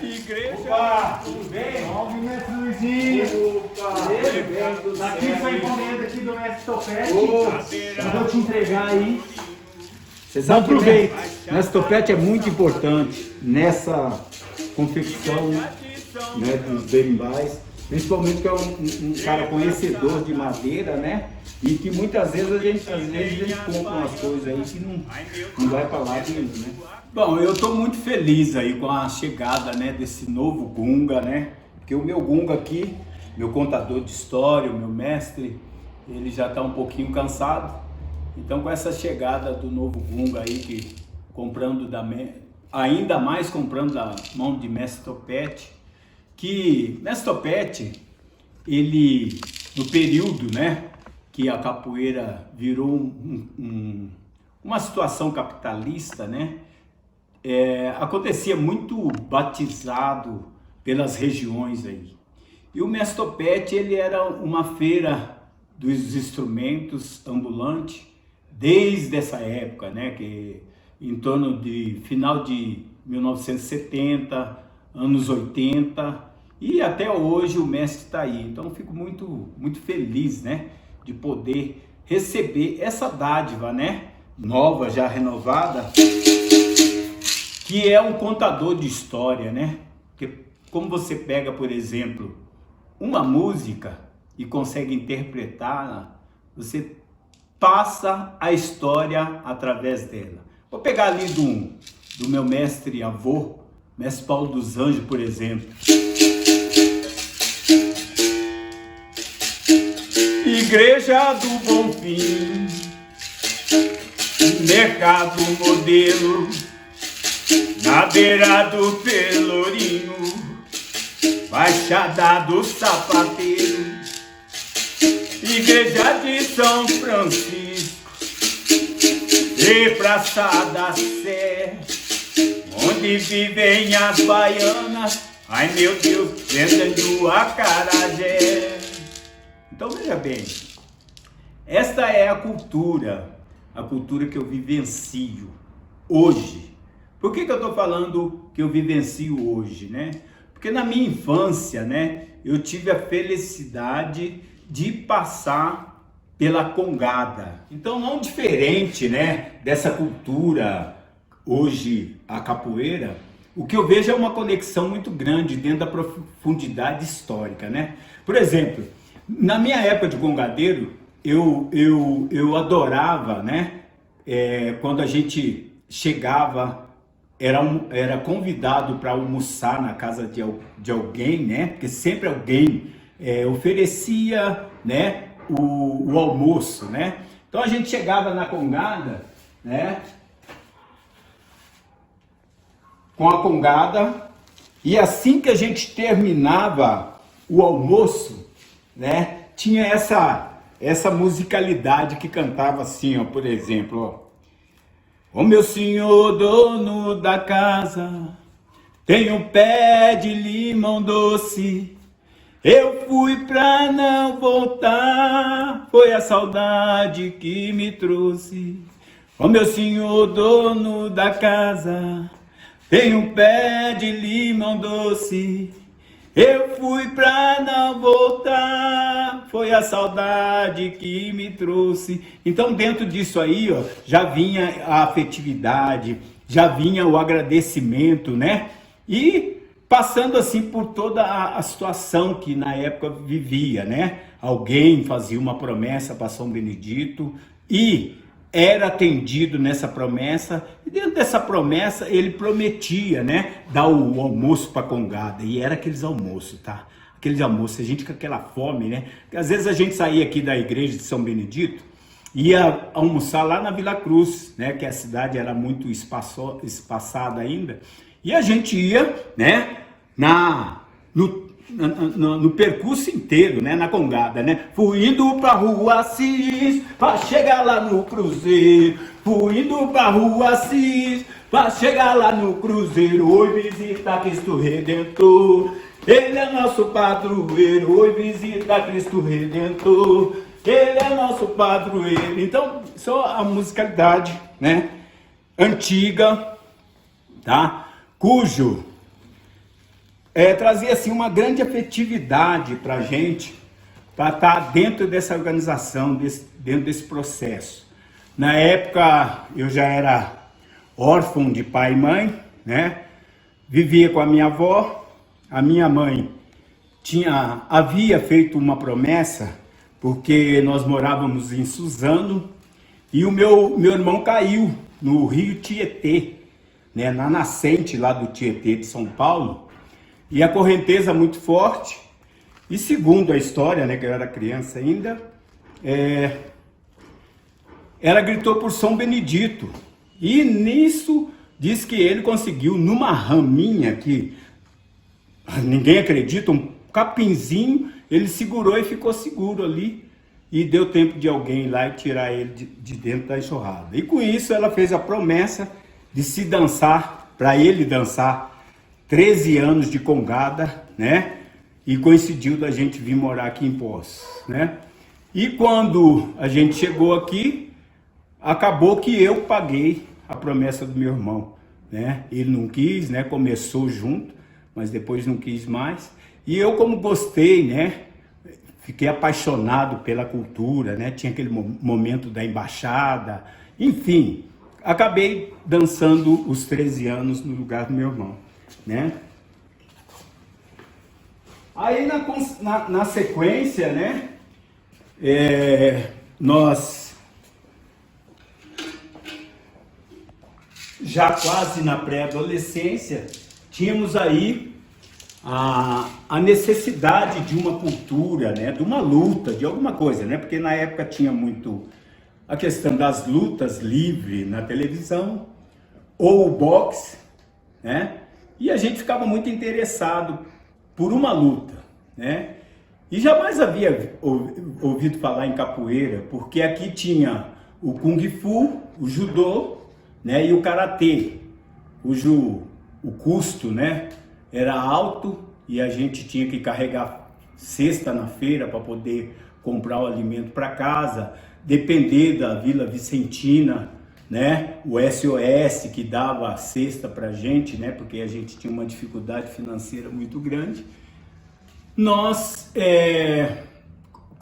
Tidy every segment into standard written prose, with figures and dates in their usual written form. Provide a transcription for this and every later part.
Igreja. Opa, tudo bem? Salve, mestre Luizinho. Opa, Aqui foi encomenda aqui do mestre Topete. Opa. Eu vou te entregar aí. Você sabe que Aproveita. Mestre Topete é muito importante nessa confecção, né, dos berimbais, principalmente que é um cara conhecedor de madeira, né? E que muitas vezes a gente compra umas coisas aí que não vai para lá ainda, né? Bom, eu estou muito feliz aí com a chegada, né, desse novo Gunga, né? Porque o meu Gunga aqui, meu contador de história, o meu mestre, ele já está um pouquinho cansado. Então, com essa chegada do novo Gunga aí, que ainda mais comprando da mão de mestre Topete, que mestre Topete, ele, no período, né, que a capoeira virou uma situação capitalista, né? Acontecia muito batizado pelas regiões aí. E o mestre Topete, ele era uma feira dos instrumentos ambulante desde essa época, né? Que em torno de final de 1970, anos 80 e até hoje o mestre está aí. Então eu fico muito feliz, né? De poder receber essa dádiva, né? Nova, já renovada, que é um contador de história, né? Porque como você pega, por exemplo, uma música e consegue interpretá-la, você passa a história através dela. Vou pegar ali do meu mestre avô, mestre Paulo dos Anjos, por exemplo. Igreja do Bonfim, mercado modelo, na beira do Pelourinho, Baixada do Sapateiro, Igreja de São Francisco e Praça da Sé, onde vivem as baianas, ai meu Deus, vendendo acarajé. Então veja bem, esta é a cultura que eu vivencio hoje. Por que eu estou falando que eu vivencio hoje, né? Porque na minha infância, né, eu tive a felicidade de passar pela congada. Então, não diferente, né, dessa cultura hoje, a capoeira, o que eu vejo é uma conexão muito grande dentro da profundidade histórica, né? Por exemplo, na minha época de congadeiro, eu adorava, né, quando a gente chegava, era convidado para almoçar na casa de alguém, né? Porque sempre alguém oferecia, né, o almoço, né? Então a gente chegava na congada, né? Com a congada, e assim que a gente terminava o almoço, né? Tinha essa musicalidade que cantava assim, ó, por exemplo, ó. Ô meu senhor dono da casa, tem um pé de limão doce, eu fui pra não voltar, foi a saudade que me trouxe. Ô meu senhor dono da casa, tem um pé de limão doce, eu fui pra não voltar, foi a saudade que me trouxe. Então dentro disso aí, ó, já vinha a afetividade, já vinha o agradecimento, né? E passando assim por toda a situação que na época vivia, né? Alguém fazia uma promessa para São Benedito e era atendido nessa promessa, e dentro dessa promessa ele prometia, né, dar o almoço para a congada, e era aqueles almoços, tá? Aqueles almoços, a gente com aquela fome, né? Porque às vezes a gente saía aqui da igreja de São Benedito, ia almoçar lá na Vila Cruz, né, que a cidade era muito espaçada ainda, e a gente ia, né, no percurso inteiro, né, na congada, né? Fui indo pra Rua Assis, pra chegar lá no Cruzeiro. Fui indo pra Rua Assis, pra chegar lá no Cruzeiro. Oi, visita Cristo Redentor, Ele é nosso padroeiro. Oi, visita Cristo Redentor, Ele é nosso padroeiro. Então, só a musicalidade, né? antiga, tá? Cujo trazia assim uma grande afetividade para a gente, para estar dentro dessa organização, dentro desse processo. Na época eu já era órfão de pai e mãe, né? Vivia com a minha avó. A minha mãe havia feito uma promessa, porque nós morávamos em Suzano, e o meu irmão caiu no rio Tietê, né? Na nascente lá do Tietê de São Paulo, e a correnteza muito forte. E segundo a história, né, que eu era criança ainda, ela gritou por São Benedito. E nisso diz que ele conseguiu, numa raminha que ninguém acredita, um capinzinho, ele segurou e ficou seguro ali. E deu tempo de alguém ir lá e tirar ele de dentro da enxurrada. E com isso ela fez a promessa de se dançar, para ele dançar 13 anos de congada, né? E coincidiu da gente vir morar aqui em Poços, né? E quando a gente chegou aqui, acabou que eu paguei a promessa do meu irmão, né? Ele não quis, né? Começou junto, mas depois não quis mais. E eu, como gostei, né? Fiquei apaixonado pela cultura, né? Tinha aquele momento da embaixada, enfim, acabei dançando os 13 anos no lugar do meu irmão, né? Aí na sequência, né, nós já quase na pré-adolescência tínhamos aí a necessidade de uma cultura, né, de uma luta, de alguma coisa, né, porque na época tinha muito a questão das lutas livres na televisão ou o boxe, né, e a gente ficava muito interessado por uma luta, né? E jamais havia ouvido falar em capoeira, porque aqui tinha o Kung Fu, o Judô, né? E o Karatê, cujo o custo, né? Era alto e a gente tinha que carregar cesta na feira para poder comprar o alimento para casa, depender da Vila Vicentina, né? O SOS que dava a cesta para a gente, né? Porque a gente tinha uma dificuldade financeira muito grande. Nós,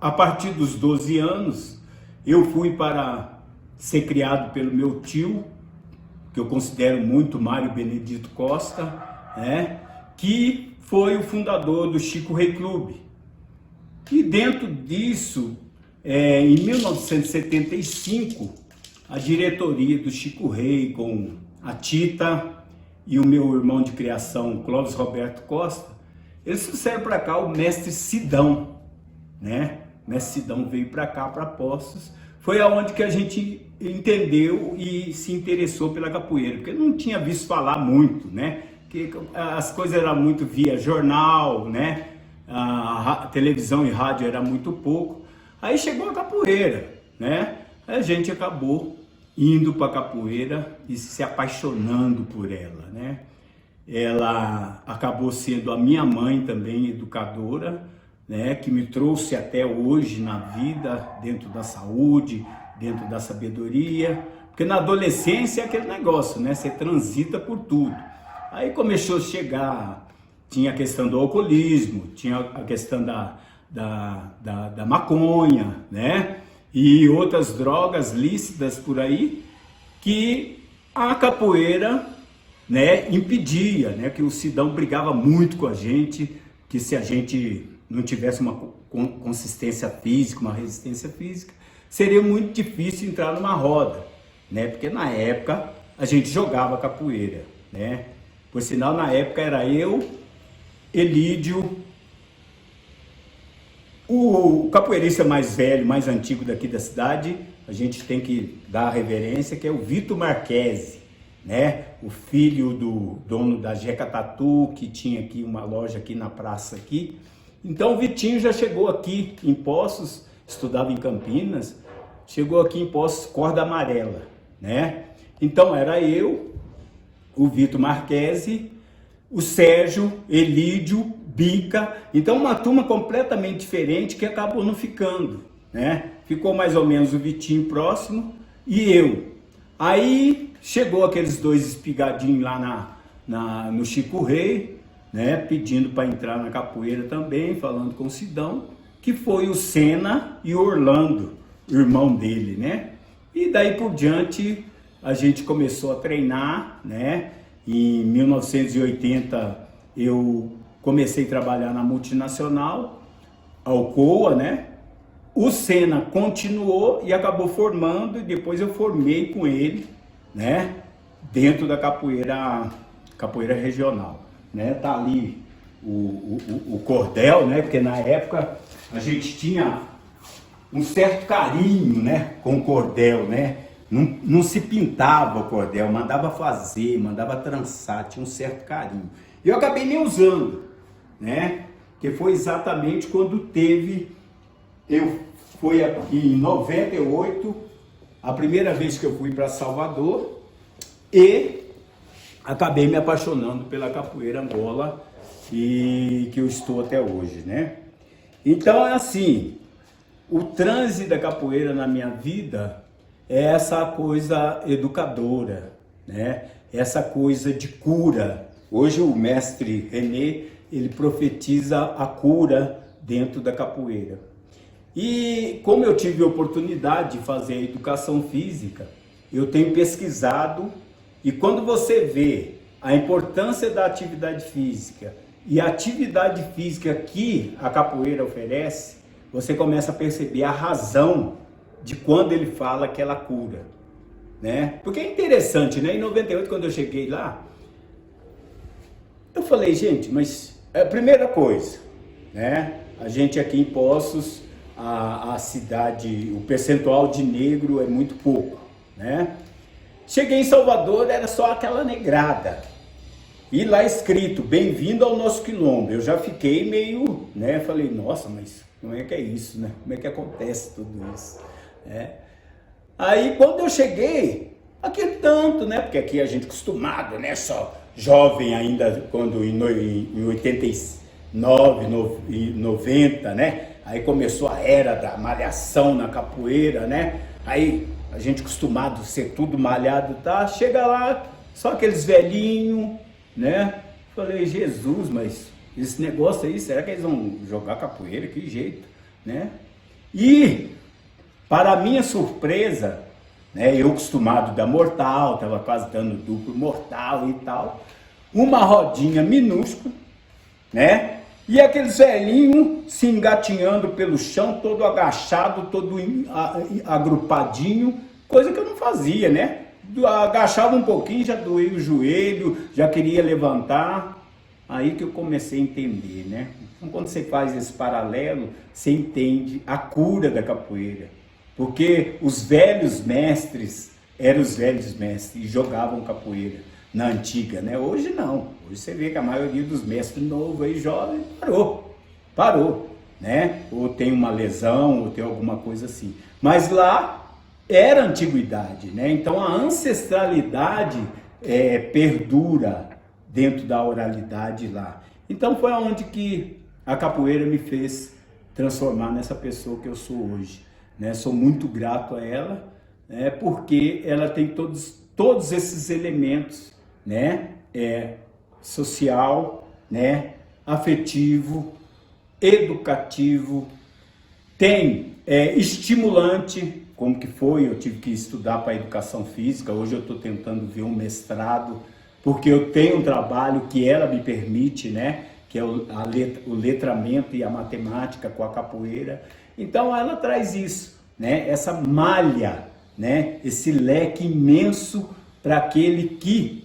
a partir dos 12 anos, eu fui para ser criado pelo meu tio, que eu considero muito, Mário Benedito Costa, né? Que foi o fundador do Chico Rei Clube. E dentro disso, em 1975, a diretoria do Chico Rei, com a Tita e o meu irmão de criação, Clóvis Roberto Costa, eles trouxeram para cá o mestre Sidão, né? O mestre Sidão veio para cá, para Poços. Foi aonde que a gente entendeu e se interessou pela capoeira, porque não tinha visto falar muito, né? Que as coisas eram muito via jornal, né? A televisão e rádio era muito pouco. Aí chegou a capoeira, né? A gente acabou indo para a capoeira e se apaixonando por ela, né? Ela acabou sendo a minha mãe também, educadora, né? Que me trouxe até hoje na vida, dentro da saúde, dentro da sabedoria, porque na adolescência é aquele negócio, né? Você transita por tudo. Aí começou a chegar, tinha a questão do alcoolismo, tinha a questão da maconha, né? E outras drogas lícitas por aí, que a capoeira, né, impedia, né? Que o Sidão brigava muito com a gente, que se a gente não tivesse uma consistência física, uma resistência física, seria muito difícil entrar numa roda, né? Porque na época a gente jogava capoeira, né? Por sinal, na época era eu, Elídio, o capoeirista mais velho, mais antigo daqui da cidade, a gente tem que dar a reverência, que é o Vitor Marquesi, né? O filho do dono da Jeca Tatu, que tinha aqui uma loja aqui na praça aqui. Então o Vitinho já chegou aqui em Poços, estudava em Campinas, chegou aqui em Poços, corda amarela, né? Então era eu, o Vitor Marquesi, o Sérgio, Elídio, Bica, então uma turma completamente diferente que acabou não ficando, né? Ficou mais ou menos o Vitinho próximo e eu. Aí chegou aqueles dois espigadinhos lá no Chico Rei, né, pedindo para entrar na capoeira também, falando com o Sidão, que foi o Senna e o Orlando, irmão dele, né? E daí por diante a gente começou a treinar, né? Em 1980 eu comecei a trabalhar na multinacional, Alcoa, né? O Senna continuou e acabou formando, e depois eu formei com ele, né? Dentro da capoeira regional, né? Tá ali o cordel, né? Porque na época a gente tinha um certo carinho, né? Com o cordel, né? Não se pintava o cordel, mandava fazer, mandava trançar, tinha um certo carinho. E eu acabei nem usando, né? Que foi exatamente quando foi em 98, a primeira vez que eu fui para Salvador, e acabei me apaixonando pela capoeira Angola, e que eu estou até hoje, né? Então é assim, o transe da capoeira na minha vida é essa coisa educadora, né? Essa coisa de cura. Hoje o mestre René, ele profetiza a cura dentro da capoeira. E como eu tive a oportunidade de fazer a educação física, eu tenho pesquisado, e quando você vê a importância da atividade física e a atividade física que a capoeira oferece, você começa a perceber a razão de quando ele fala que ela cura, né? Porque é interessante, né? Em 98, quando eu cheguei lá, eu falei, gente, mas é a primeira coisa, né? A gente aqui em Poços, a cidade, o percentual de negro é muito pouco, né? Cheguei em Salvador, era só aquela negrada. E lá escrito, bem-vindo ao nosso quilombo. Eu já fiquei meio, né? Falei, nossa, mas como é que é isso, né? Como é que acontece tudo isso? Aí quando eu cheguei, aquele tanto, né? Porque aqui a gente acostumado, né? Só jovem ainda, quando em 89 e 90, né? Aí começou a era da malhação na capoeira, né? Aí a gente acostumado a ser tudo malhado, tá? Chega lá, só aqueles velhinhos, né? Falei, Jesus, mas esse negócio aí, será que eles vão jogar capoeira? Que jeito, né? E, para minha surpresa, né? Eu acostumado da mortal, tava quase dando duplo mortal e tal, uma rodinha minúscula, né? E aqueles velhinhos se engatinhando pelo chão, todo agachado, todo agrupadinho, coisa que eu não fazia, né? Agachava um pouquinho, já doía o joelho, já queria levantar. Aí que eu comecei a entender, né? Então, quando você faz esse paralelo, você entende a cura da capoeira. Porque os velhos mestres eram os velhos mestres e jogavam capoeira na antiga, né? Hoje não. Hoje você vê que a maioria dos mestres novos aí, jovens, parou, né? Ou tem uma lesão, ou tem alguma coisa assim. Mas lá era antiguidade, né? Então a ancestralidade perdura dentro da oralidade lá. Então foi onde que a capoeira me fez transformar nessa pessoa que eu sou hoje, né? Sou muito grato a ela, né? Porque ela tem todos esses elementos, né? Social, né? Afetivo, educativo, tem estimulante, como que foi, eu tive que estudar para educação física, hoje eu estou tentando ver um mestrado, porque eu tenho um trabalho que ela me permite, né? Que é o letramento e a matemática com a capoeira. Então ela traz isso, né? Essa malha, né? Esse leque imenso para aquele que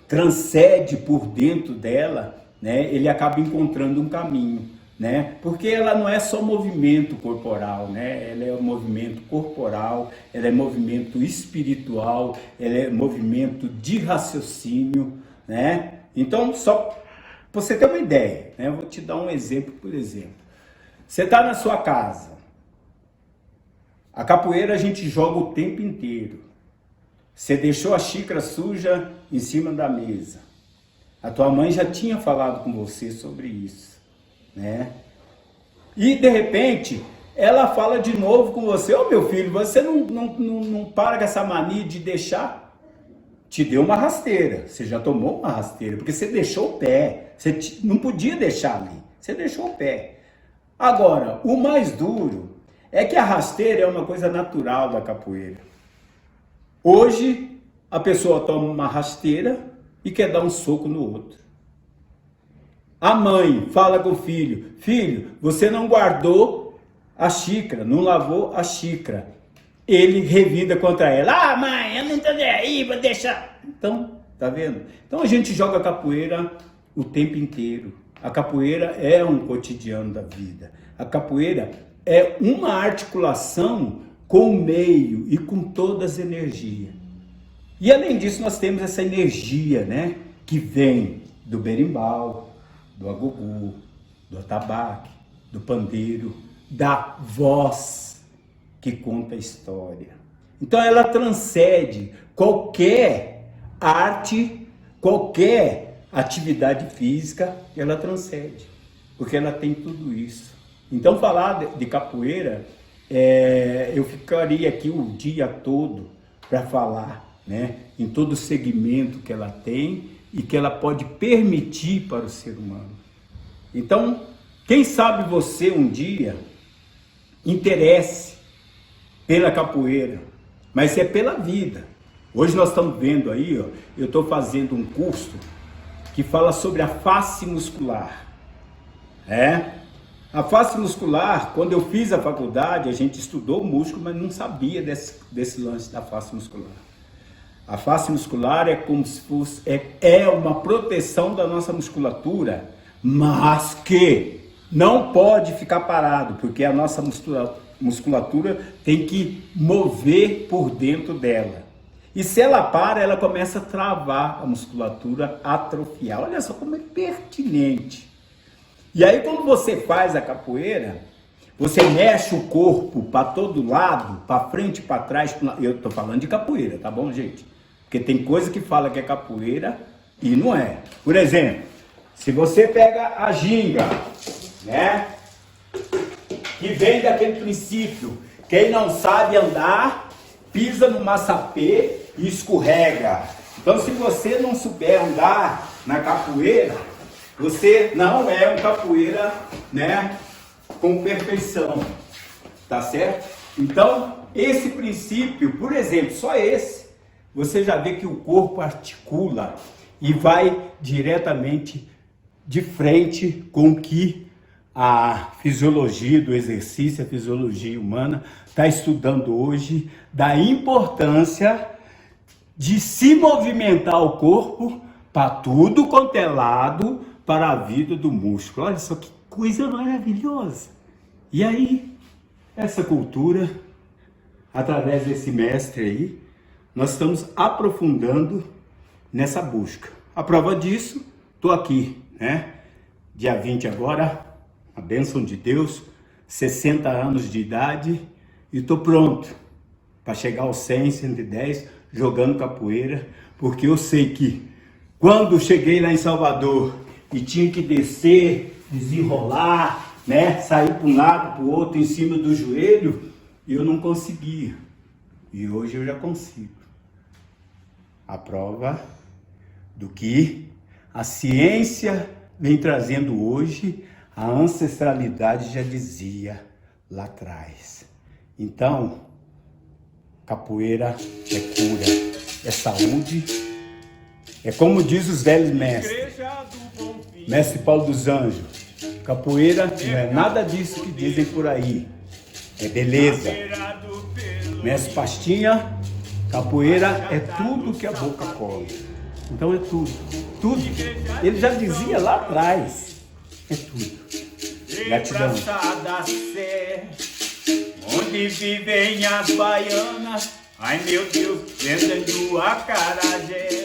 transcende por dentro dela, né? Ele acaba encontrando um caminho, né? Porque ela não é só movimento corporal, né? Ela é um movimento corporal, ela é movimento espiritual, ela é movimento de raciocínio, né? Então, só para você ter uma ideia, né? Eu vou te dar um exemplo, por exemplo. Você está na sua casa, a capoeira a gente joga o tempo inteiro. Você deixou a xícara suja em cima da mesa. A tua mãe já tinha falado com você sobre isso, né? E de repente, ela fala de novo com você: ô meu filho, você não para com essa mania de deixar. Te deu uma rasteira, você já tomou uma rasteira, porque você deixou o pé, você não podia deixar ali, você deixou o pé. Agora, o mais duro é que a rasteira é uma coisa natural da capoeira. Hoje, a pessoa toma uma rasteira e quer dar um soco no outro. A mãe fala com o filho: filho, você não guardou a xícara, não lavou a xícara. Ele revida contra ela: ah, mãe, eu não tô nem aí, vou deixar. Então, tá vendo? Então a gente joga capoeira o tempo inteiro. A capoeira é um cotidiano da vida. A capoeira é uma articulação com o meio e com todas as energias. E além disso, nós temos essa energia, né, que vem do berimbau, do agogô, do atabaque, do pandeiro, da voz que conta a história. Então ela transcende qualquer arte, qualquer atividade física, ela transcende, porque ela tem tudo isso. Então falar de capoeira, eu ficaria aqui o dia todo para falar, né, em todo o segmento que ela tem e que ela pode permitir para o ser humano. Então, quem sabe você um dia interesse pela capoeira, mas é pela vida. Hoje nós estamos vendo aí, ó, eu estou fazendo um curso que fala sobre a face muscular. A face muscular, quando eu fiz a faculdade, a gente estudou músculo, mas não sabia desse lance da face muscular. A face muscular é como se fosse, é uma proteção da nossa musculatura, mas que não pode ficar parado, porque a nossa musculatura tem que mover por dentro dela. E se ela para, ela começa a travar a musculatura, atrofiar. Olha só como é pertinente. E aí quando você faz a capoeira, você mexe o corpo para todo lado, para frente, para trás. Eu tô falando de capoeira, tá bom, gente? Porque tem coisa que fala que é capoeira e não é. Por exemplo, se você pega a ginga, né, que vem daquele princípio: quem não sabe andar, pisa no maçapê e escorrega. Então, se você não souber andar na capoeira, você não é um capoeira, né, com perfeição, tá certo? Então, esse princípio, por exemplo, só esse, você já vê que o corpo articula e vai diretamente de frente com o que a fisiologia do exercício, a fisiologia humana está estudando hoje, da importância de se movimentar o corpo para tudo quanto é lado, para a vida do músculo. Olha só que coisa maravilhosa. E aí, essa cultura, através desse mestre aí, nós estamos aprofundando nessa busca. A prova disso, estou aqui, né? Dia 20 agora, a bênção de Deus, 60 anos de idade, e estou pronto para chegar aos 100, 110, jogando capoeira, porque eu sei que quando cheguei lá em Salvador e tinha que descer, desenrolar, né, sair para um lado, para o outro, em cima do joelho, eu não conseguia. E hoje eu já consigo. A prova do que a ciência vem trazendo hoje, a ancestralidade já dizia lá atrás. Então, capoeira é cura, é saúde, é como diz os velhos mestres. Mestre Paulo dos Anjos: capoeira não é nada disso que dizem por aí, é beleza. Mestre Pastinha: capoeira é tudo que a boca come. Então é tudo, tudo. Ele já dizia lá atrás, é tudo. Gratidão. Onde vivem as baianas, ai meu Deus, vendendo acarajé.